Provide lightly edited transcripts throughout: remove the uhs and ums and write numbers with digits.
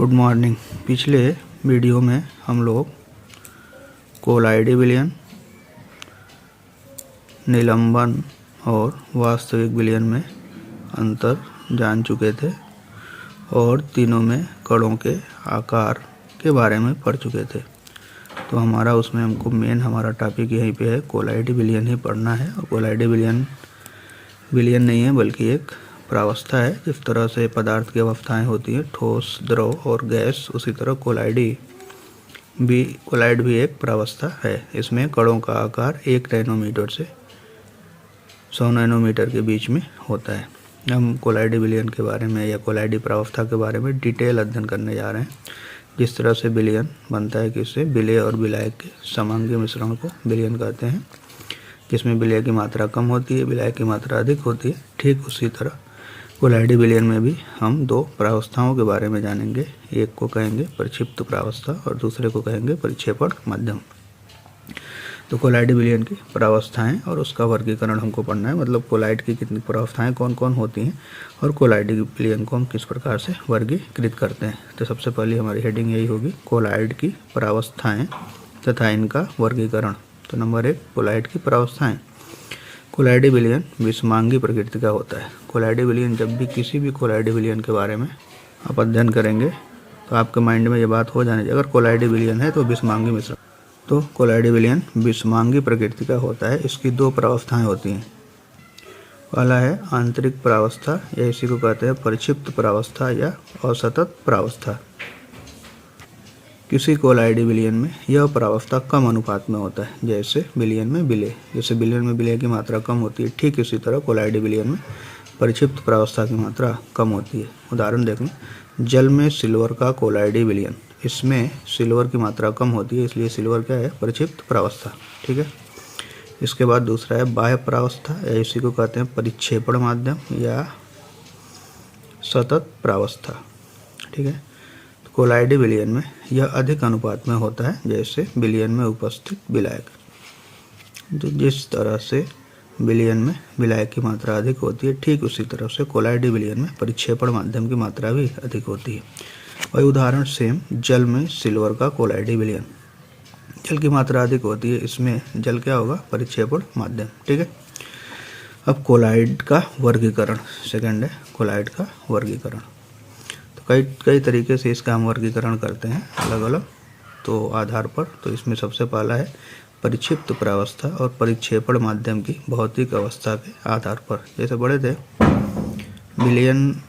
Good morning. पिछले video में हम लोग कोलाइडी विलयन, निलंबन और वास्तविक विलयन में अंतर जान चुके थे और तीनों में कणों के आकार के बारे में पढ़ चुके थे। तो हमारा उसमें हमारा टॉपिक यहीं पे है, कोलाइडी विलयन ही पढ़ना है। और कोलाइडी विलयन नहीं है बल्कि एक प्रावस्था है। जिस तरह से पदार्थ की अवस्थाएं होती हैं, ठोस, द्रव और गैस, उसी तरह कोलाइड भी एक प्रावस्था है। इसमें कणों का आकार 1 नैनोमीटर से 100 नैनोमीटर के बीच में होता है। हम कोलाइडी विलयन के बारे में या कोलाइडी प्रावस्था के बारे में डिटेल अध्ययन करने जा रहे हैं। जिस तरह से विलयन बनता है, किससे, विलेय और विलायक के समांगी मिश्रण को विलयन कहते हैं, जिसमें विलेय की मात्रा कम होती है, विलायक की मात्रा अधिक होती है। ठीक उसी तरह कोलाइडी विलयन में भी हम 2 प्रावस्थाओं के बारे में जानेंगे। एक को कहेंगे परिक्षिप्त प्रावस्था और दूसरे को कहेंगे परिक्षेपण माध्यम। तो कोलाइडी विलयन की प्रावस्थाएं और उसका वर्गीकरण हमको पढ़ना है, मतलब कोलाइड की कितनी प्रावस्थाएं कौन कौन होती हैं और कोलाइडी विलयन को हम किस प्रकार से वर्गीकृत करते हैं। तो सबसे पहले हमारी हेडिंग यही होगी, कोलाइड की प्रावस्थाएं तथा इनका वर्गीकरण। तो नंबर 1, कोलाइड की प्रावस्थाएं। कोलाइडी विलयन विषमांगी प्रकृति का होता है। कोलाइडी विलयन, जब भी किसी भी कोलाइडी विलयन के बारे में आप अध्ययन करेंगे तो आपके माइंड में ये बात हो जानी चाहिए, अगर कोलाइडी विलयन है तो विषमांगी मिश्रण। तो कोलाइडी विलयन विषमांगी प्रकृति का होता है। इसकी 2 प्रावस्थाएं होती हैं। पहला है आंतरिक प्रावस्था, या इसी को कहते हैं परिक्षिप्त प्रावस्था या असतत प्रावस्था। किसी कोलाइडी विलयन में यह प्रावस्था कम अनुपात में होता है, जैसे विलयन में विलेय। जैसे विलयन में विलेय की मात्रा कम होती है, ठीक इसी तरह कोलाइडी विलयन में परिक्षिप्त प्रावस्था की मात्रा कम होती है। उदाहरण देखें, जल में सिल्वर का कोलाइडी विलयन, इसमें सिल्वर की मात्रा कम होती है, इसलिए सिल्वर क्या है, परिक्षिप्त प्रावस्था। ठीक है। इसके बाद दूसरा है बाह्य प्रावस्था, या इसी को कहते हैं परिक्षेपण माध्यम या सतत प्रावस्था। ठीक है। कोलाइडी विलयन में यह अधिक अनुपात में होता है, जैसे विलयन में उपस्थित विलायक। तो जिस तरह से विलयन में विलायक की मात्रा अधिक होती है, ठीक उसी तरह से कोलाइडी विलयन में परिक्षेपण माध्यम की मात्रा भी अधिक होती है। वही उदाहरण सेम, जल में सिल्वर का कोलाइडी विलयन, जल की मात्रा अधिक होती है, इसमें जल क्या होगा, परिक्षेपण माध्यम। ठीक है। अब कोलाइड का वर्गीकरण, सेकंड है कोलाइड का वर्गीकरण। कई तरीके से इसका हम वर्गीकरण करते हैं अलग अलग तो आधार पर। तो इसमें सबसे पहला है परिक्षिप्त प्रावस्था और परिक्षेपण माध्यम की भौतिक अवस्था के आधार पर। जैसे पढ़े थे विलयन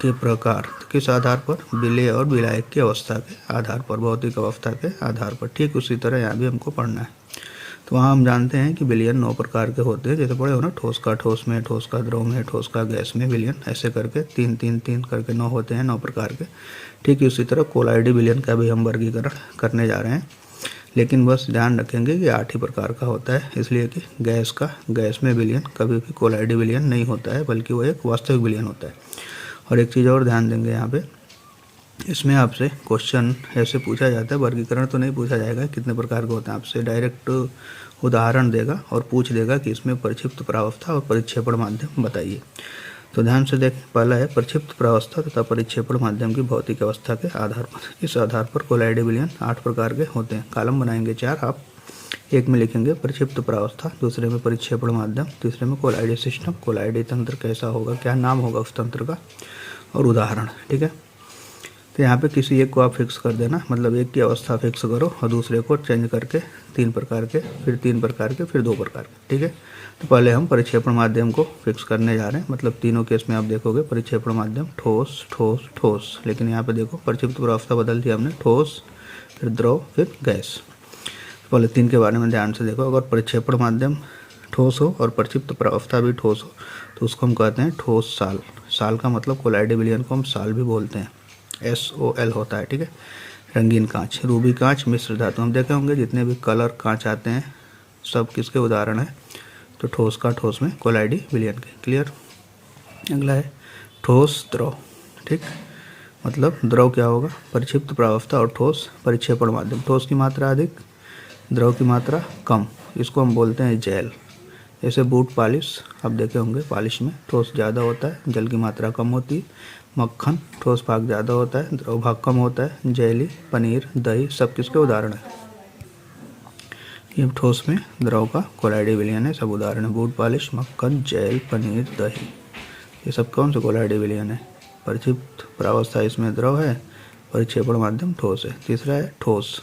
के प्रकार किस आधार पर, विलेय और विलायक की अवस्था के आधार पर, भौतिक अवस्था के आधार पर। ठीक उसी तरह यहाँ भी हमको पढ़ना है। तो वहाँ हम जानते हैं कि विलयन 9 प्रकार के होते हैं। जैसे पढ़े हो ना, ठोस का ठोस में, ठोस का द्रव में, ठोस का गैस में विलयन, ऐसे करके 3 करके 9 होते हैं, 9 प्रकार के। ठीक है। उसी तरह कोलाइडी विलयन का भी हम वर्गीकरण करने जा रहे हैं, लेकिन बस ध्यान रखेंगे कि 8 ही प्रकार का होता है, इसलिए कि गैस में विलयन कभी भी कोलाइडी विलयन नहीं होता है, बल्कि वो एक वास्तविक विलयन होता है। और एक चीज़ और ध्यान देंगे यहाँ पे, इसमें आपसे क्वेश्चन ऐसे पूछा जाता है, वर्गीकरण तो नहीं पूछा जाएगा कितने प्रकार के होते हैं, आपसे डायरेक्ट उदाहरण देगा और पूछ देगा कि इसमें परिक्षिप्त प्रावस्था और परिक्षेपण माध्यम बताइए। तो ध्यान से देखें, पहला है परिक्षिप्त प्रावस्था तथा परिक्षेपण माध्यम की भौतिक अवस्था के आधार पर। इस आधार पर कोलाइडी विलयन 8 प्रकार के होते हैं। कॉलम बनाएंगे 4, आप एक में लिखेंगे परिक्षिप्त प्रावस्था, दूसरे में परिक्षेपण माध्यम, तीसरे में कोलाइडी सिस्टम, कोलाइडी तंत्र कैसा होगा, क्या नाम होगा उस तंत्र का, और उदाहरण। ठीक है। तो यहाँ पे किसी एक को आप फिक्स कर देना, मतलब एक की अवस्था फिक्स करो और दूसरे को चेंज करके 3 प्रकार के, फिर 3 प्रकार के, फिर 2 प्रकार के। ठीक है। तो पहले हम परिक्षेपण माध्यम को फिक्स करने जा रहे हैं, मतलब तीनों केस में आप देखोगे परिक्षेपण माध्यम ठोस ठोस ठोस, लेकिन यहाँ पे देखो परिक्षिप्त प्रावस्था बदल दी हमने, ठोस फिर द्रव फिर गैस। तो पहले 3 के बारे में ध्यान से देखो। अगर परिक्षेपण माध्यम ठोस हो और परिक्षिप्त प्रावस्था भी ठोस हो तो उसको हम कहते हैं ठोस साल। साल का मतलब कोलाइडी विलयन को हम साल भी बोलते हैं, SOL होता है। ठीक है। रंगीन कांच, रूबी कांच, मिश्र धातु, हम देखे होंगे जितने भी कलर कांच आते हैं सब किसके उदाहरण है, तो ठोस का ठोस में कोलाइडी विलयन के। क्लियर। अगला है ठोस द्रव। ठीक, मतलब द्रव क्या होगा, परिक्षिप्त प्रावस्था और ठोस परिक्षेपण माध्यम। ठोस की मात्रा अधिक, द्रव की मात्रा कम, इसको हम बोलते हैं जेल। जैसे बूट पॉलिश, आप देखे होंगे, पॉलिश में ठोस ज़्यादा होता है, जल की मात्रा कम होती है। मक्खन, ठोस भाग ज़्यादा होता है, द्रव भाग कम होता है। जेली, पनीर, दही सब किसके उदाहरण है? ये ठोस में द्रव का कोलाइडी विलयन है, सब उदाहरण है। बूट पॉलिश, मक्खन, जेल, पनीर, दही, ये सब कौन से कोलाइडी विलयन है? परिक्षिप्त प्रावस्था इसमें द्रव है, परिक्षेपण माध्यम ठोस है। तीसरा है ठोस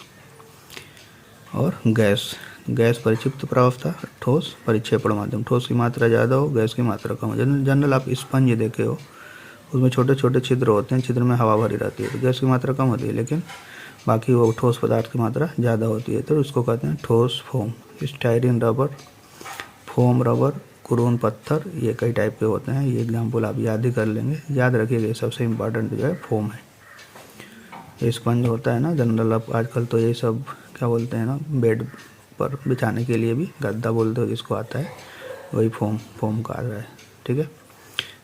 और गैस। गैस परिक्षिप्त प्रावस्था, ठोस परिक्षेपण माध्यम। ठोस की मात्रा ज़्यादा हो, गैस की मात्रा कम हो। जनरल आप स्पंज देखे हो, उसमें छोटे छोटे छिद्र होते हैं, छिद्र में हवा भरी रहती है, तो गैस की मात्रा कम होती है, लेकिन बाकी वो ठोस पदार्थ की मात्रा ज़्यादा होती है, तो उसको कहते हैं ठोस foam. Styrene rubber, foam rubber, कुरून पत्थर, ये कई टाइप के होते हैं। ये एग्जाम्पल आप याद ही कर लेंगे, याद रखिएगा। सबसे इम्पॉर्टेंट जो है फोम है। ये स्पंज होता है ना जनरल, आप आजकल तो ये सब क्या बोलते हैं ना, बेड पर बिछाने के लिए भी गद्दा बोलते हो जिसको आता है, वही फोम का रहा है, ठीक है।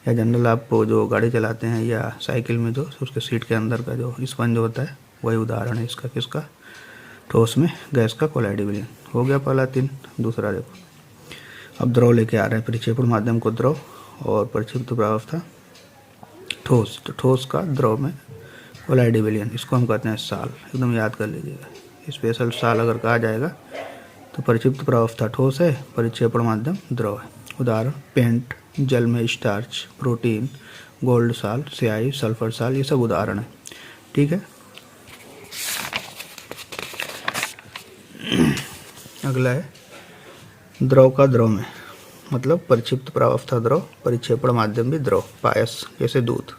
या जनरल आप जो गाड़ी चलाते हैं या साइकिल में जो उसके सीट के अंदर का जो स्पंज होता है, वही उदाहरण है इसका। किसका? ठोस में गैस का कोलाइडी विलयन। हो गया पहला 3। दूसरा देखो, अब द्रव लेके आ रहे हैं। परिक्षेपण माध्यम को द्रव और परिक्षिप्त प्रावस्था ठोस। तो ठोस का द्रव में कोलाइडी विलयन, इसको हम कहते हैं साल। एकदम याद कर लीजिएगा, स्पेशल साल अगर कहा जाएगा तो परिक्षिप्त प्रावस्था ठोस है, परिक्षेपण माध्यम द्रव है। उदाहरण पेंट, जल में स्टार्च, प्रोटीन, गोल्ड साल, स्याही, सल्फर साल, ये सब उदाहरण है, ठीक है। अगला है द्रव का द्रव में, मतलब परिक्षिप्त प्रावस्था द्रव, परिक्षेपण माध्यम भी द्रव। पायस, जैसे दूध।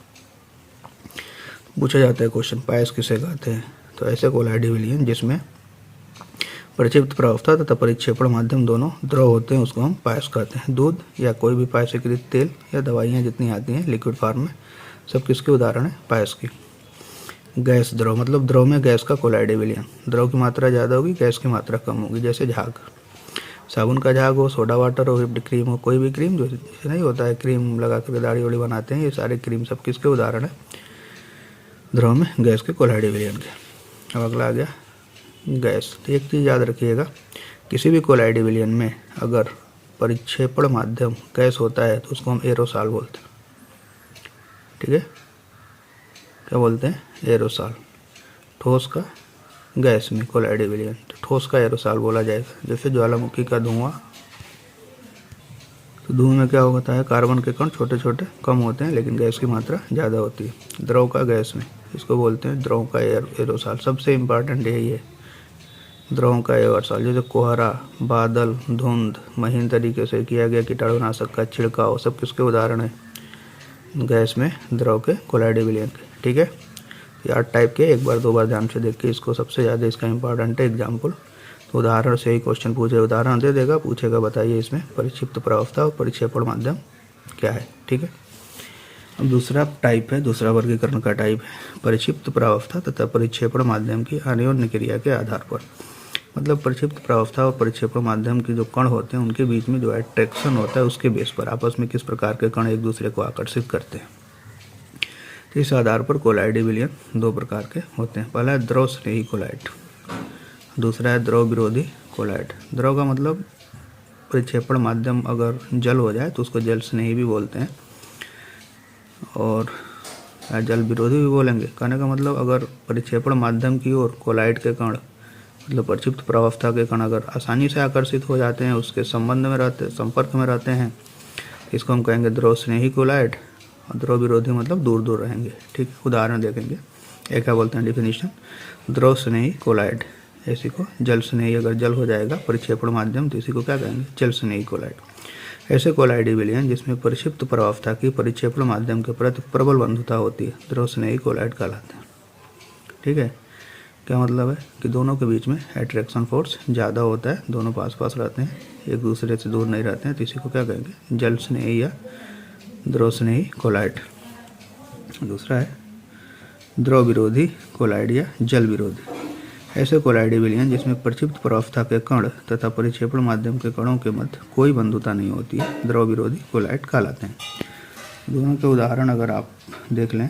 पूछा जाता है क्वेश्चन, पायस किसे कहते हैं? तो ऐसे कोलाइडी विलयन जिसमें परिक्षिप्त प्रावस्था तथा परिक्षेपण माध्यम दोनों द्रव होते हैं, उसको हम पायस कहते हैं। दूध या कोई भी पायसीकृत तेल या दवाइयाँ जितनी आती हैं लिक्विड फॉर्म में, सब किसके उदाहरण है? पायस की। गैस द्रव, मतलब द्रव में गैस का कोलाइडी विलयन। द्रव की मात्रा ज़्यादा होगी, गैस की मात्रा कम होगी। जैसे झाग, साबुन का झाग हो, सोडा वाटर हो, व्हिप्ड क्रीम हो, कोई भी क्रीम जो नहीं होता है, क्रीम लगा कर दाढ़ी वाड़ी बनाते हैं, ये सारे क्रीम सब किसके उदाहरण है? द्रव में गैस के कोलाइडी विलयन के। अब अगला आ गया गैस। तो एक चीज़ याद रखिएगा, किसी भी कोलाइडी विलयन में अगर परिक्षेपण माध्यम गैस होता है तो उसको हम एरोसॉल बोलते हैं, ठीक है। क्या बोलते हैं? एरोसॉल। ठोस का गैस में कोलाइडी विलयन, तो ठोस का एरोसॉल बोला जाएगा। जैसे ज्वालामुखी का धुआं, तो धुएं में क्या होता है? कार्बन के कण छोटे छोटे कम होते हैं, लेकिन गैस की मात्रा ज़्यादा होती है। द्रव का गैस में, इसको बोलते हैं द्रव का एरोसॉल। सबसे इम्पॉर्टेंट यही है, द्रवों का एरोसॉल। जैसे कोहरा, बादल, धुंध, महीन तरीके से किया गया कीटाणुनाशक का छिड़काव, सब किसके उदाहरण है? गैस में द्रव के कोलाइडी विलयन के, ठीक है। ये 8 टाइप के, एक बार 2 बार ध्यान से देख के इसको, सबसे ज़्यादा इसका इंपॉर्टेंट है एग्जाम्पल। तो उदाहरण से ही क्वेश्चन पूछे, उदाहरण दे देगा, पूछेगा बताइए इसमें परिक्षिप्त प्रावस्था और परिक्षेपण माध्यम क्या है, ठीक है। अब दूसरा टाइप है, दूसरा वर्गीकरण का टाइप है परिक्षिप्त प्रावस्था तथा परिक्षेपण माध्यम की अन्योन्य क्रिया के आधार पर। मतलब परिक्षिप्त प्रावस्था और परिक्षेपण माध्यम के जो कण होते हैं उनके बीच में जो अट्रैक्शन होता है उसके बेस पर आपस में किस प्रकार के कण एक दूसरे को आकर्षित करते हैं। तो इस आधार पर कोलाइडी विलयन 2 प्रकार के होते हैं। पहला है द्रव स्नेही कोलाइड, दूसरा है द्रव विरोधी कोलाइड। द्रव का मतलब परिक्षेपण माध्यम अगर जल हो जाए तो उसको जल स्नेही भी बोलते हैं, और जल विरोधी भी बोलेंगे। कहने का मतलब अगर परिक्षेपण माध्यम की ओर कोलाइड के कण, मतलब परिक्षिप्त प्रावस्था के कण अगर आसानी से आकर्षित हो जाते हैं, उसके संबंध में रहते, संपर्क में रहते हैं, इसको हम कहेंगे द्रव स्नेही कोलाइड। और द्रव विरोधी मतलब दूर दूर रहेंगे, ठीक है। उदाहरण देखेंगे, एक क्या बोलते हैं डिफिनीशन, द्रव स्नेही कोलाइड, इसी को जल स्नेही अगर जल हो जाएगा परिक्षेपण माध्यम तो इसी को क्या कहेंगे? जल स्नेही कोलाइड। ऐसे कोलाइडी विलयन जिसमें परिक्षिप्त प्रावस्था की परिक्षेपण माध्यम के प्रति प्रबल बंधुता होती है, द्रव स्नेही कोलाइड कहलाते हैं, ठीक है। क्या मतलब है कि दोनों के बीच में अट्रैक्शन फोर्स ज़्यादा होता है, दोनों पास पास रहते हैं, एक दूसरे से दूर नहीं रहते हैं, तो इसी को क्या कहेंगे? जल स्नेही या द्रव स्नेही कोलाइड। दूसरा है द्रव विरोधी कोलाइड या जल विरोधी। ऐसे कोलाइडी विलयन जिसमें परिक्षिप्त प्रावस्था के कण तथा परिक्षेपण माध्यम के कणों के मध्य कोई बंधुता नहीं होती है, द्रव विरोधी कोलाइड कहलाते हैं। दोनों के उदाहरण अगर आप देख लें,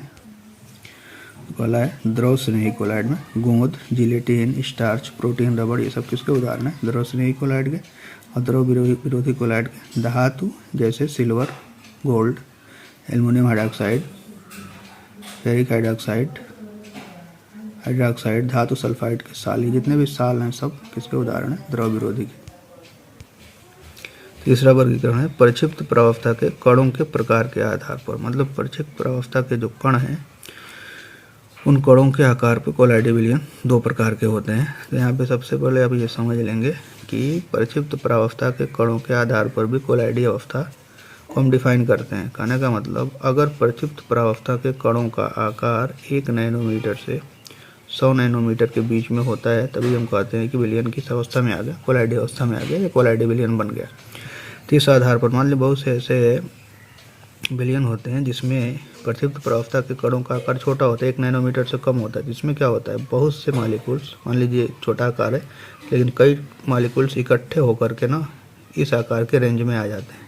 पहला है द्रव स्नेही कोलाइड में गोंद, जिलेटिन, स्टार्च, प्रोटीन, रबड़, ये सब किसके उदाहरण है? द्रव स्नेही कोलाइड के। और द्रव विरोधी कोलाइड के धातु जैसे silver, gold, aluminium hydroxide, ferric hydroxide, धातु सल्फाइड के साल, ये जितने भी साल हैं सब किसके उदाहरण हैं? द्रव विरोधी के। तीसरा वर्गीकरण है परिक्षिप्त प्रवाहता के कणों के प्रकार के आधार पर, मतलब परिक्षिप्त प्रवाहता के जो कण हैं उन कणों के आकार पर कोलाइडी विलयन दो प्रकार के होते हैं। तो यहाँ पे सबसे पहले आप ये समझ लेंगे कि परिक्षिप्त प्रवाहता के कणों के आधार पर भी कोलाइडी अवस्था को हम डिफाइन करते हैं। कहने का मतलब अगर परिक्षिप्त प्रवाहता के कणों का आकार 1 नैनोमीटर से 100 नैनोमीटर के बीच में होता है तभी हम कहते हैं कि विलयन किस अवस्था में आ गया? कोलाइडी अवस्था में आ गया या कोलाइडी विलयन बन गया। तो इस आधार पर मान लीजिए बहुत से ऐसे विलयन होते हैं जिसमें परिक्षिप्त प्रवाहता के कणों का आकार छोटा होता है, 1 नैनोमीटर से कम होता है, जिसमें क्या होता है बहुत से मॉलिक्यूल्स, मान लीजिए छोटा आकार है लेकिन कई मॉलिक्यूल्स इकट्ठे होकर के ना इस आकार के रेंज में आ जाते हैं।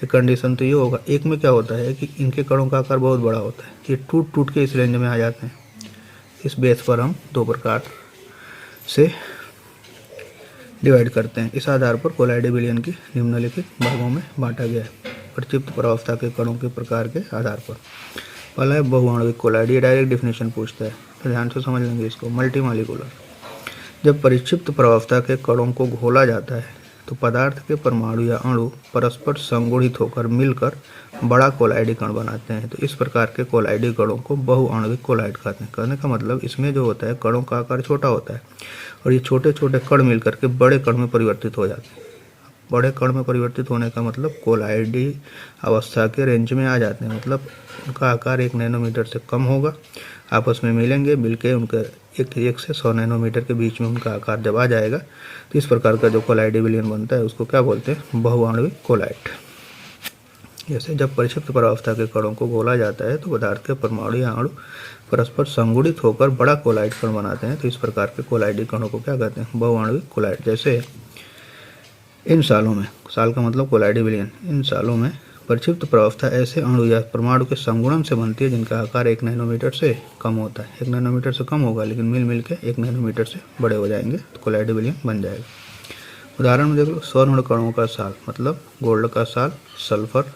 एक कंडीशन तो ये होगा। एक में क्या होता है कि इनके कणों का आकार बहुत बड़ा होता है, ये टूट टूट के इस रेंज में आ जाते हैं। इस बेस पर हम दो प्रकार से डिवाइड करते हैं। इस आधार पर कोलाइडी विलयन की निम्नलिखित भागों में बांटा गया है परिक्षिप्त प्रवाहता के कणों के प्रकार के आधार पर। पहला है बहुआण्विक कोलाइड, ये डायरेक्ट डिफिनेशन पूछता है तो ध्यान से समझ लेंगे इसको। मल्टी मॉलिक्यूलर, जब परिक्षिप्त प्रवाहता के कणों को घोला जाता है तो पदार्थ के परमाणु या अणु परस्पर संगुणित होकर मिलकर बड़ा कोलाइडी कण बनाते हैं। तो इस प्रकार के कोलाइडी कणों को बहुआण्विक कोलाइड कहते हैं। कहने का मतलब इसमें जो होता है कणों का आकार छोटा होता है और ये छोटे छोटे कण मिलकर के बड़े कण में परिवर्तित हो जाते हैं। बड़े कण में परिवर्तित होने का मतलब कोलाइडी अवस्था के रेंज में आ जाते हैं, मतलब उनका आकार 1 नैनोमीटर से कम होगा, आपस में मिलेंगे, मिलके उनका 1 से 100 नैनोमीटर के बीच में उनका आकार जब आ जाएगा तो इस प्रकार का जो कोलाइडी विलयन बनता है उसको क्या बोलते हैं? बहुआण्विक कोलाइड। जैसे जब परिक्षिप्त प्रवाहता के कणों को घोला जाता है तो पदार्थ के परमाणु या अणु परस्पर संगुणित होकर बड़ा कोलाइड कण बनाते हैं। तो इस प्रकार के कोलाइडी कणों को क्या कहते हैं? बहुआण्विक कोलाइड। जैसे इन सालों में, साल का मतलब कोलाइडी विलयन, इन सालों में परिक्षिप्त प्रवाहता ऐसे अणु या परमाणु के संगुणन से बनती है जिनका आकार 1 नैनोमीटर से कम होता है। 1 नैनोमीटर से कम होगा लेकिन मिल के 1 नैनोमीटर से बड़े हो जाएंगे तो कोलाइडी विलयन बन जाएगा। उदाहरण में देख लो, स्वर्ण कणों का साल मतलब गोल्ड का साल, सल्फर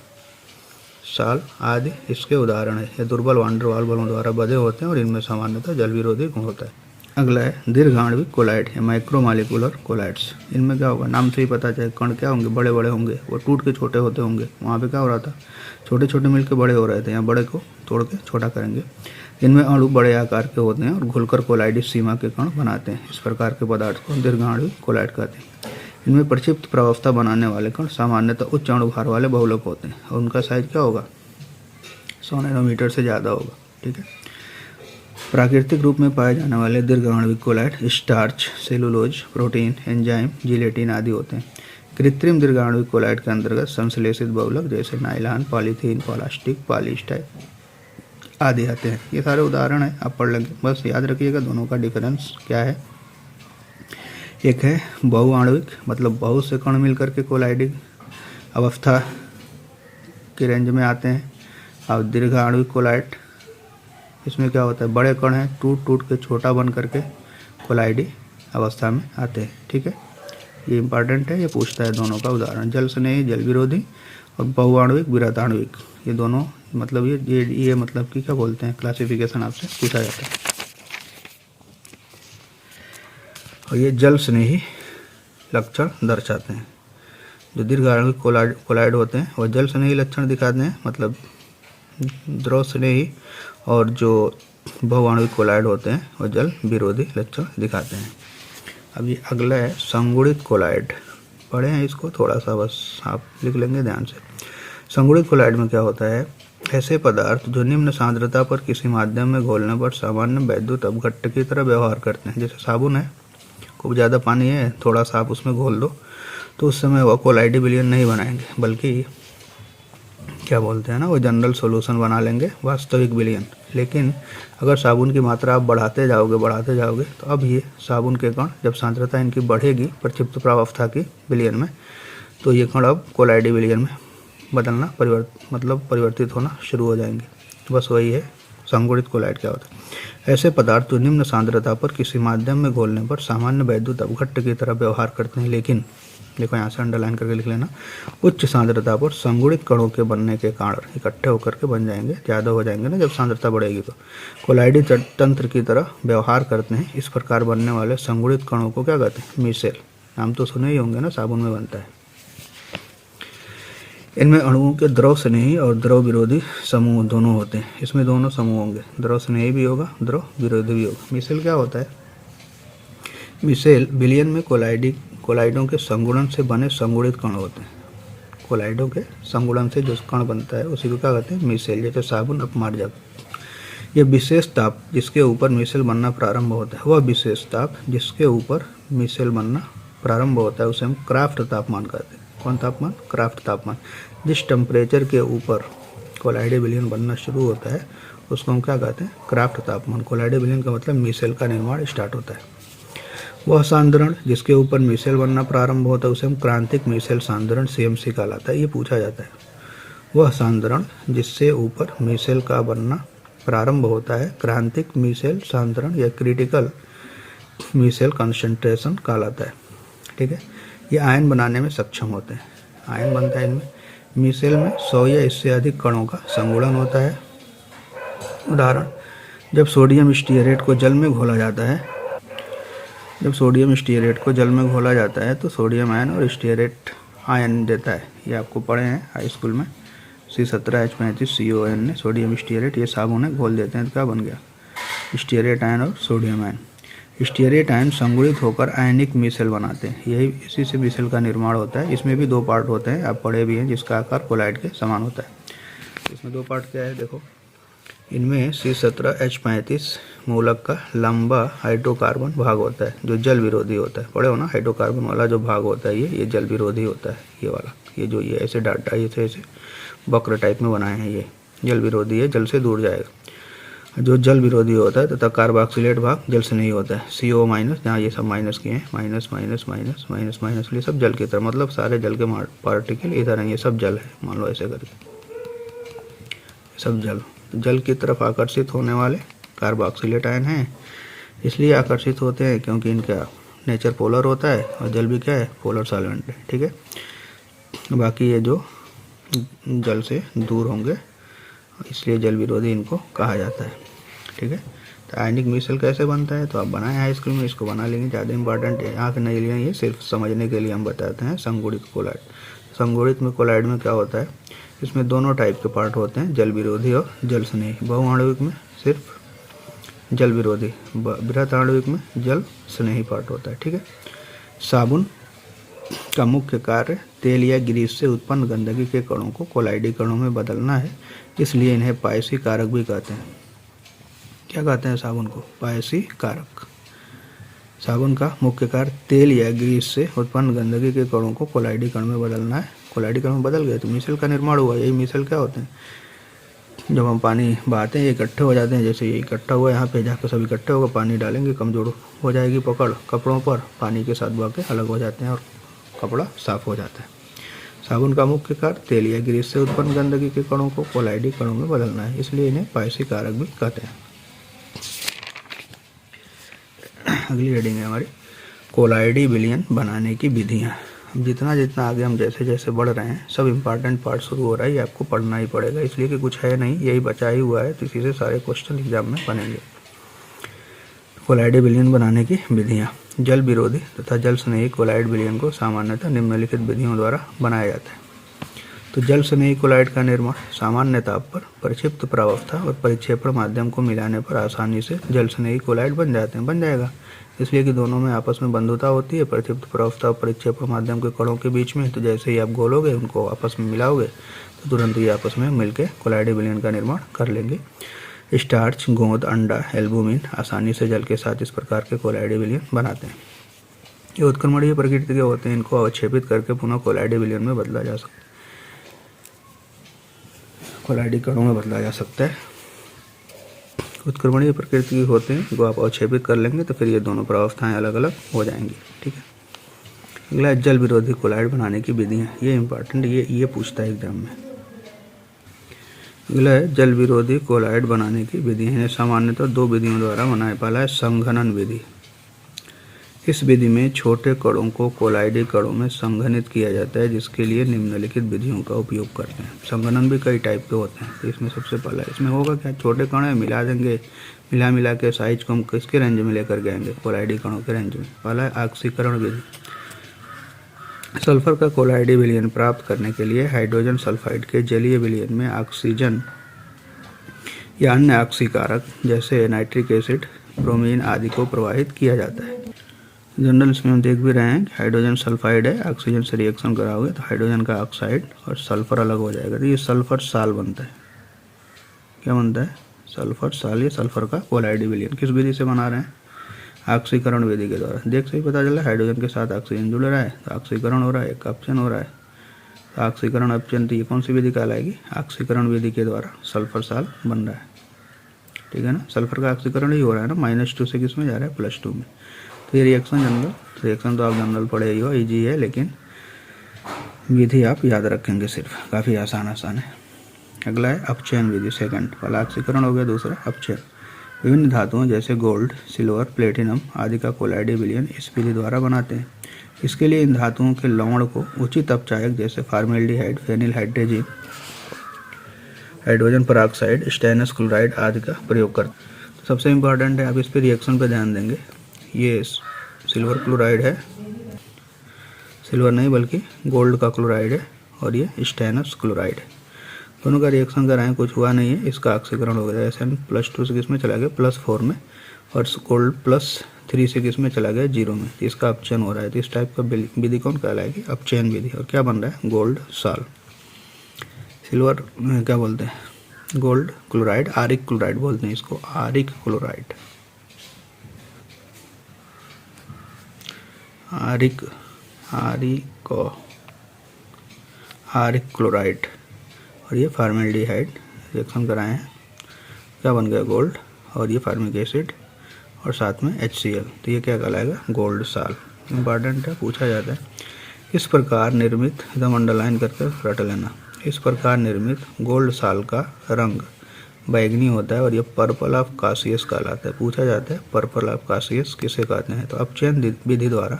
साल आदि इसके उदाहरण है। ये दुर्बल वान डेर वाल्स बलों द्वारा बंधे होते हैं और इनमें सामान्यतः जल विरोधी गुण होता है। अगला है दीर्घाण्विक कोलाइड या माइक्रोमॉलिक्यूलर कोलाइड्स। इनमें क्या होगा? नाम से ही पता चले कण क्या होंगे? बड़े बड़े होंगे, वो टूट के छोटे होते होंगे। वहाँ पे क्या हो रहा था? छोटे छोटे मिलकर बड़े हो रहे थे, यहाँ बड़े को तोड़ के छोटा करेंगे। इनमें अणु बड़े आकार के होते हैं और घुलकर कोलाइडी सीमा के कण बनाते हैं। इस प्रकार के पदार्थ को दीर्घाण्विक कोलाइड कहते हैं। इनमें परिक्षिप्त प्रवाहता बनाने वाले कण सामान्यतः उच्च अणु भार वाले बहुलक होते हैं और उनका साइज क्या होगा? 100 नैनोमीटर से ज़्यादा होगा। ठीक है। प्राकृतिक रूप में पाए जाने वाले दीर्घाण्विक colloid starch, cellulose, protein, enzyme, gelatin आदि होते हैं। कृत्रिम दीर्घाण्विक कोलाइड के अंतर्गत संश्लेषित बहुलक जैसे नायलॉन, पॉलीथीन, प्लास्टिक, पॉलीस्टाइल आदि आते हैं। ये सारे उदाहरण हैं, आप पढ़ लेंगे। बस याद रखिएगा दोनों का डिफरेंस क्या है। एक है बहुआण्विक, मतलब बहुत से कण मिलकर के कोलाइडी अवस्था के रेंज में आते हैं। और दीर्घाण्विक कोलाइड, इसमें क्या होता है? बड़े कण हैं, टूट टूट के छोटा बन करके कोलाइडी अवस्था में आते हैं। ठीक है, ये इंपॉर्टेंट है, ये पूछता है दोनों का उदाहरण। जल स्नेही, जल विरोधी और बहुआण्विक, विरताण्विक, ये दोनों मतलब ये मतलब कि क्या बोलते हैं? क्लासिफिकेशन आपसे पूछा जाता है। और ये जल स्नेही लक्षण दर्शाते हैं। जो दीर्घाण्विक कोलाइड होते हैं वो जल स्नेही लक्षण दिखाते हैं, मतलब द्रव स्नेही, और जो बहुआण्विक कोलाइड होते हैं वो जल विरोधी लक्षण दिखाते हैं। अब ये अगला है संगुणित कोलाइड। पढ़े हैं इसको थोड़ा सा, बस आप लिख लेंगे ध्यान से। संगुणित कोलाइड में क्या होता है? ऐसे पदार्थ जो निम्न सांद्रता पर किसी माध्यम में घोलने पर सामान्य वैद्युत अपघट्ट की तरह व्यवहार करते हैं। जैसे साबुन है, खूब ज़्यादा पानी है, थोड़ा सा आप उसमें घोल दो तो उस समय वह कोलाइडी विलयन नहीं बनाएंगे, बल्कि क्या बोलते हैं ना, वो जनरल सॉल्यूशन बना लेंगे, वास्तविक विलयन। लेकिन अगर साबुन की मात्रा आप बढ़ाते जाओगे तो अब ये साबुन के कण जब सांद्रता इनकी बढ़ेगी परिक्षिप्त प्रवाहता की विलयन में, तो ये कण अब कोलाइडी विलयन में बदलना परिवर्तित होना शुरू हो जाएंगे। बस वही है संगुणित कोलाइड क्या होता है। ऐसे पदार्थ जो निम्न सांद्रता पर किसी माध्यम में घोलने पर सामान्य वैद्युत अपघट्ट की तरह व्यवहार करते हैं, लेकिन देखो यहाँ से अंडरलाइन करके लिख लेना। उच्च सांद्रता पर संगुणित कणों के बनने के कारण इकट्ठे होकर के बन जाएंगे, ज़्यादा हो जाएंगे ना जब सांद्रता बढ़ेगी तो, कोलाइडी तंत्र की तरह व्यवहार करते हैं। इस प्रकार बनने वाले संगुणित कणों को क्या कहते हैं? मिसेल। नाम तो सुने ही होंगे ना, साबुन में बनता है। इनमें अणुओं के द्रव स्नेही और द्रव विरोधी समूह दोनों होते हैं। इसमें दोनों समूह होंगे, द्रव स्नेही भी होगा, द्रव विरोधी भी होगा। मिसेल क्या होता है? मिसेल विलयन में कोलाइडों के संगुणन से बने संगुणित कण होते हैं। कोलाइडों के संगुणन से जो कण बनता है उसी को क्या कहते हैं? मिसेल। जैसे साबुन, अपमार्जक। यह विशेष ताप जिसके ऊपर मिसेल बनना प्रारंभ होता है, वह विशेष ताप जिसके ऊपर मिसेल बनना प्रारंभ होता है उसे हम क्राफ्ट तापमान कहते हैं। कौन तापमान? क्राफ्ट तापमान। जिस टेम्परेचर के ऊपर कोलाइडी विलयन बनना शुरू होता है उसको हम क्या कहते हैं? क्राफ्ट तापमान। कोलाइडी विलयन का मतलब मिसेल का निर्माण स्टार्ट होता है। वह सांद्रण जिसके ऊपर मिसेल बनना प्रारंभ होता है उसे हम क्रांतिक मिसेल सांद्रण CMC कहलाता है। ये पूछा जाता है। वह सांद्रण जिससे ऊपर मिसेल का बनना प्रारंभ होता है क्रांतिक मिसेल सांद्रण या क्रिटिकल मिसेल कंसंट्रेशन कहलाता है। ठीक है। ये आयन बनाने में सक्षम होते हैं। आयन बनता है इनमें। मिसेल में 100 या इससे अधिक कणों का संगुणन होता है। उदाहरण, जब सोडियम स्टीयरेट को जल में घोला जाता है तो सोडियम आयन और स्टीयरेट आयन देता है। ये आपको पढ़े हैं हाई स्कूल में। C17H35CON ने सोडियम स्टीयरेट, ये साबुन है, घोल देते हैं तो क्या बन गया? स्टीयरेट आयन और सोडियम आयन। स्टीयरेट आयन संगुणित होकर आयनिक मिसेल बनाते हैं। यही इसी से मिसेल का निर्माण होता है। इसमें भी 2 पार्ट होते हैं, आप पढ़े भी हैं, जिसका आकार कोलाइड के समान होता है। इसमें 2 पार्ट क्या है देखो। इनमें C17H35 मूलक का लंबा हाइड्रोकार्बन भाग होता है जो जल विरोधी होता है। पढ़े हो ना, हाइड्रोकार्बन वाला जो भाग होता है ये जल विरोधी होता है। ये वाला, ये जो ये ऐसे डाटा ऐसे वक्र टाइप में बनाए हैं, ये जल विरोधी है, जल से दूर जाएगा। जो जल विरोधी होता है तथा कार्बोक्सिलेट भाग जल से नहीं होता है। CO माइनस, जहाँ ये सब माइनस किए हैं, minus minus minus minus minus, ये सब जल की तरह, मतलब सारे जल के पार्टिकल इधर हैं, ये सब जल है, मान लो ऐसे करके सब जल की तरफ आकर्षित होने वाले कार्बोक्सिलेट आयन हैं। इसलिए आकर्षित होते हैं क्योंकि इनका नेचर पोलर होता है और जल भी क्या है? पोलर सॉल्वेंट है। ठीक है। बाकी ये जो जल से दूर होंगे इसलिए जल विरोधी इनको कहा जाता है। ठीक है। तो आयनिक मिसेल कैसे बनता है तो आप बनाए हाई स्कूल में, इसको बना लेंगे, ज़्यादा इंपॉर्टेंट है, यहाँ के नहीं लिए, ये सिर्फ समझने के लिए हम बताते हैं। संगुणित कोलाइड। संगुणित में कोलाइड में क्या होता है? इसमें दोनों टाइप के पार्ट होते हैं, जल विरोधी और जल स्नेही। बहुआण्विक में सिर्फ जल विरोधी, बृहत आणविक में जल स्नेही पार्ट होता है। ठीक है। साबुन का मुख्य कार्य तेल या ग्रीस से उत्पन्न गंदगी के कणों को कोलाइडी कणों में बदलना है, इसलिए इन्हें पायसी कारक भी कहते हैं। क्या कहते हैं साबुन को? पायसी कारक। साबुन का मुख्य कार्य तेल या ग्रीस से उत्पन्न गंदगी के कणों को कोलाइडी कण में बदलना है। कोलाइडी कण में बदल गए तो मिसेल का निर्माण हुआ। यही मिसेल क्या होते हैं? जब हम पानी बहाते हैं ये इकट्ठे हो जाते हैं, जैसे ये इकट्ठा हुआ यहाँ पे जाकर सब इकट्ठे होगा, पानी डालेंगे, कमजोर हो जाएगी पकड़ कपड़ों पर, पानी के साथ बह के अलग हो जाते हैं और कपड़ा साफ हो जाता है। साबुन का मुख्य कार्य तेल या ग्रीस से उत्पन्न गंदगी के कणों को कोलाइडी कणों में बदलना है, इसलिए इन्हें पायसी कारक भी कहते हैं। अगली हेडिंग है हमारी कोलाइडी विलयन बनाने की विधियाँ। जितना जितना आगे हम जैसे जैसे बढ़ रहे हैं सब इंपॉर्टेंट पार्ट शुरू हो रहा है, ये आपको पढ़ना ही पड़ेगा, इसलिए कि कुछ है नहीं, यही बचा ही हुआ है, तो इसी से सारे क्वेश्चन एग्जाम में बनेंगे। कोलाइडी विलयन बनाने की विधियाँ। जल विरोधी तथा जल स्नेही कोलाइड विलयन को सामान्यतः निम्नलिखित विधियों द्वारा बनाया जाता है। तो जल स्नेही कोलाइड का निर्माण सामान्य ताप पर परिक्षिप्त प्रावस्था और परिक्षेपण माध्यम को मिलाने पर आसानी से जल स्नेही कोलाइड बन जाएगा, इसलिए कि दोनों में आपस में बंधुता होती है परिक्षिप्त प्रावस्था और परिक्षेपण माध्यम के कणों के बीच में। तो जैसे ही आप घोलोगे, उनको आपस में मिलाओगे तो तुरंत ही आपस में मिलकर कोलाइडी विलयन का निर्माण कर लेंगे। स्टार्च, गोंद, अंडा, एल्बुमिन आसानी से जल के साथ इस प्रकार के कोलाइडी विलयन बनाते हैं। ये उत्क्रमणीय प्रकृति के होते हैं, इनको अवक्षेपित करके पुनः कोलाइडी विलयन में बदला जा सकता है, कोलाइडी कणों में बदला जा सकता है। उत्क्रमणीय प्रकृति के होते हैं, इनको आप अवक्षेपित कर लेंगे तो फिर ये दोनों प्रावस्थाएं अलग अलग हो जाएंगी। ठीक है। अगला जल विरोधी कोलाइड बनाने की विधियाँ। ये इंपॉर्टेंट, ये पूछता है एग्जाम में। अगला है जल विरोधी कोलाइड बनाने की विधि है। सामान्यतः 2 विधियों द्वारा बनाए। पहला है संघनन विधि। इस विधि में छोटे कणों को कोलाइडी कणों में संघनित किया जाता है, जिसके लिए निम्नलिखित विधियों का उपयोग करते हैं। संघनन भी कई टाइप के होते हैं, तो इसमें सबसे पहला इसमें होगा क्या, छोटे कण है मिला देंगे, मिला के साइज को हम किसके रेंज में लेकर जाएंगे, कोलाइडी कणों के रेंज में। पहला है ऑक्सीकरण विधि। सल्फर का कोलाइडी विलयन प्राप्त करने के लिए हाइड्रोजन सल्फाइड के जलीय विलयन में ऑक्सीजन या अन्य ऑक्सीकारक जैसे नाइट्रिक एसिड, ब्रोमीन आदि को प्रवाहित किया जाता है। जनरल इसमें हम देख भी रहे हैं कि हाइड्रोजन सल्फाइड है, ऑक्सीजन से रिएक्शन कराओगे तो हाइड्रोजन का ऑक्साइड और सल्फर अलग हो जाएगा, तो ये सल्फर साल बनता है। क्या बनता है, सल्फर साल। ये सल्फर का कोलाइडी विलयन किस विधि से बना रहे हैं, ऑक्सीकरण विधि के द्वारा। देख से ही पता चला हाइड्रोजन के साथ ऑक्सीजन जुड़ रहा है तो ऑक्सीकरण हो रहा है, एक अपचयन हो रहा है, तो ऑक्सीकरण अपचयन, तो ये कौन सी विधि कहलाएगी, ऑक्सीकरण विधि के द्वारा सल्फर साल बन रहा है। ठीक है ना, सल्फर का ऑक्सीकरण ही हो रहा है ना, -2 से किस में जा रहा है, +2 में। तो ये रिएक्शन रिएक्शन तो आप जनरल पढ़े ही हो, ईजी है, लेकिन विधि आप याद रखेंगे, सिर्फ काफ़ी आसान है। अगला है अपचयन विधि, सेकंड। पहला ऑक्सीकरण हो गया, दूसरा अपचयन। विभिन्न धातुओं जैसे गोल्ड, सिल्वर, प्लेटिनम आदि का कोलाइडी विलयन इस विधि द्वारा बनाते हैं। इसके लिए इन धातुओं के लवण को उचित अपचायक जैसे formaldehyde, phenylhydrazine, hydrogen peroxide, stannous chloride आदि का प्रयोग करते हैं। तो सबसे इम्पॉर्टेंट है, आप इस पर रिएक्शन पर ध्यान देंगे। ये सिल्वर क्लोराइड है, सिल्वर नहीं बल्कि गोल्ड का क्लोराइड है, और ये स्टेनस क्लोराइड है। दोनों का रिएक्शन कराएं, कुछ हुआ नहीं है, इसका ऑक्सीकरण हो गया। SN +2 से किस में चला गया, +4 में, और गोल्ड +3 से किस में चला गया, 0 में। तो इसका अपचयन हो रहा है, तो इस टाइप का विधि कौन कहलाएगी, अपचयन विधि। और क्या बन रहा है, गोल्ड साल। सिल्वर क्या बोलते हैं, गोल्ड क्लोराइड, आरिक क्लोराइड बोलते हैं इसको, आरिक क्लोराइड, आरिक क्लोराइड। और ये फॉर्मेल्डिहाइड रिएक्शन कराए हैं, क्या बन गया, गोल्ड, और ये फार्मिक एसिड और साथ में HCl, तो ये क्या कहलाएगा, गोल्ड साल। इम्पॉर्टेंट है, पूछा जाता है। इस प्रकार निर्मित, एकदम अंडरलाइन करके रट लेना, इस प्रकार निर्मित गोल्ड साल का रंग बैगनी होता है और ये पर्पल ऑफ कासियस कहलाता है। पूछा जाता है पर्पल ऑफ कासियस किसे कहते हैं, तो अपचयन विधि द्वारा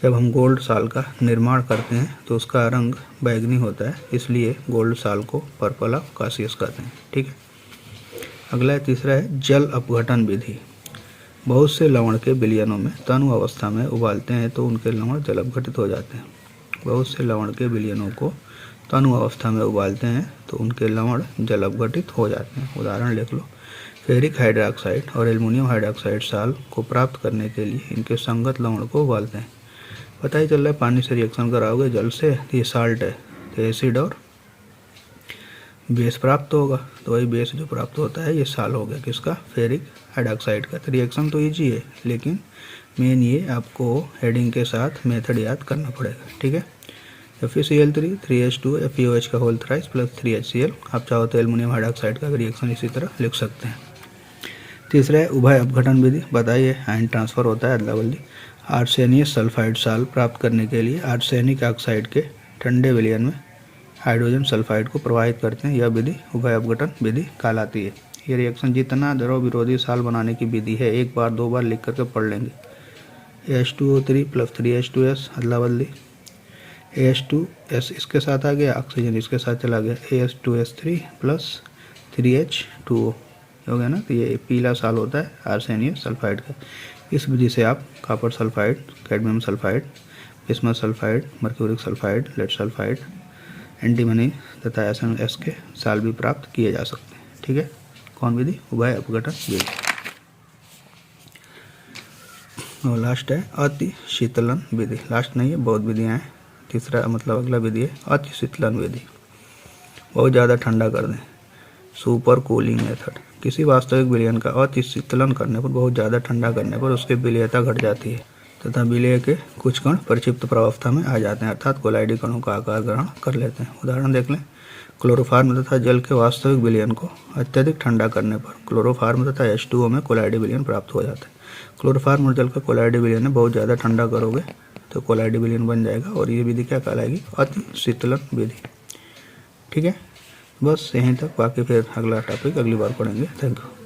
जब हम गोल्ड साल का निर्माण करते हैं तो उसका रंग बैगनी होता है, इसलिए गोल्ड साल को पर्पल ऑफ कासियस कहते हैं। ठीक है, अगला है, तीसरा है जल अपघटन विधि। बहुत से लवण के विलयनों में तनु अवस्था में उबालते हैं तो उनके लवण जल अपघटित हो जाते हैं। बहुत से लवण के विलयनों को तनु अवस्था में उबालते हैं तो उनके लवण जल अपघटित हो जाते हैं। उदाहरण लिख लो, फेरिक हाइड्रोक्साइड और एल्युमिनियम हाइड्रोक्साइड साल को प्राप्त करने के लिए इनके संगत लवण को उबालते हैं। पता ही चल रहा है, पानी से रिएक्शन कराओगे जल से, ये साल्ट है, तो एसिड और बेस प्राप्त होगा, तो वही बेस जो प्राप्त होता है ये साल हो गया किसका, फेरिक हाइड्रोक्साइड का। तो रिएक्शन तो ईजी है, लेकिन मेन ये आपको हेडिंग के साथ मेथड याद करना पड़ेगा। ठीक है, FeCl3 3H2 FeOH का होल थ्राइस प्लस 3HCl। आप चाहो तो एल्युमिनियम हाइड्रोक्साइड का भी रिएक्शन इसी तरह लिख सकते हैं। तीसरा है उभय अपघटन विधि। बताइए, आयन ट्रांसफर होता है अदला बदली। आर्सेनियस सल्फाइड साल प्राप्त करने के लिए आर्सेनिक ऑक्साइड के ठंडे विलयन में हाइड्रोजन सल्फाइड को प्रवाहित करते हैं। यह विधि उभय अपघटन विधि कहलाती है। ये रिएक्शन जितना द्रव विरोधी साल बनाने की विधि है, एक बार दो बार लिख करके पढ़ लेंगे। H2O3 प्लस 3H2S अदला बदली, H2S इसके साथ आ गया, ऑक्सीजन इसके साथ चला गया, AS2S3 प्लस 3H2O हो गया ना। तो ये पीला साल होता है आर्सेनियस सल्फाइड का। इस विधि से आप copper sulphide, cadmium sulphide, bismuth sulphide, mercuric sulphide, lead sulphide, antimony तथा SnS के साल भी प्राप्त किए जा सकते हैं। ठीक है, कौन विधि, उभय अपघटन विधि। और लास्ट है अति शीतलन विधि। लास्ट नहीं है, बहुत विधियाँ हैं। तीसरा मतलब अगला विधि है अति शीतलन विधि। बहुत ज़्यादा ठंडा कर दें, सुपर कूलिंग मेथड। किसी वास्तविक विलयन का अति शीतलन करने पर, बहुत ज़्यादा ठंडा करने पर उसकी विलयता घट जाती है तथा विलय के कुछ कण परिक्षिप्त प्रावस्था में आ जाते हैं, अर्थात कोलाइडी कणों का आकार ग्रहण कर लेते हैं। उदाहरण देख लें, क्लोरोफार्म तथा जल के वास्तविक विलयन को अत्यधिक ठंडा करने पर क्लोरोफार्म तथा H2O में कोलाइडी विलयन प्राप्त हो जाता है। क्लोरोफार्म और जल का कोलाइडी विलयन बहुत ज़्यादा ठंडा करोगे तो कोलाइडी विलयन बन जाएगा, और ये विधि क्या कहलाएगी, अति शीतलन विधि। ठीक है, बस यहीं तक, बाकी फिर अगला टॉपिक अगली बार पढ़ेंगे। Thank you.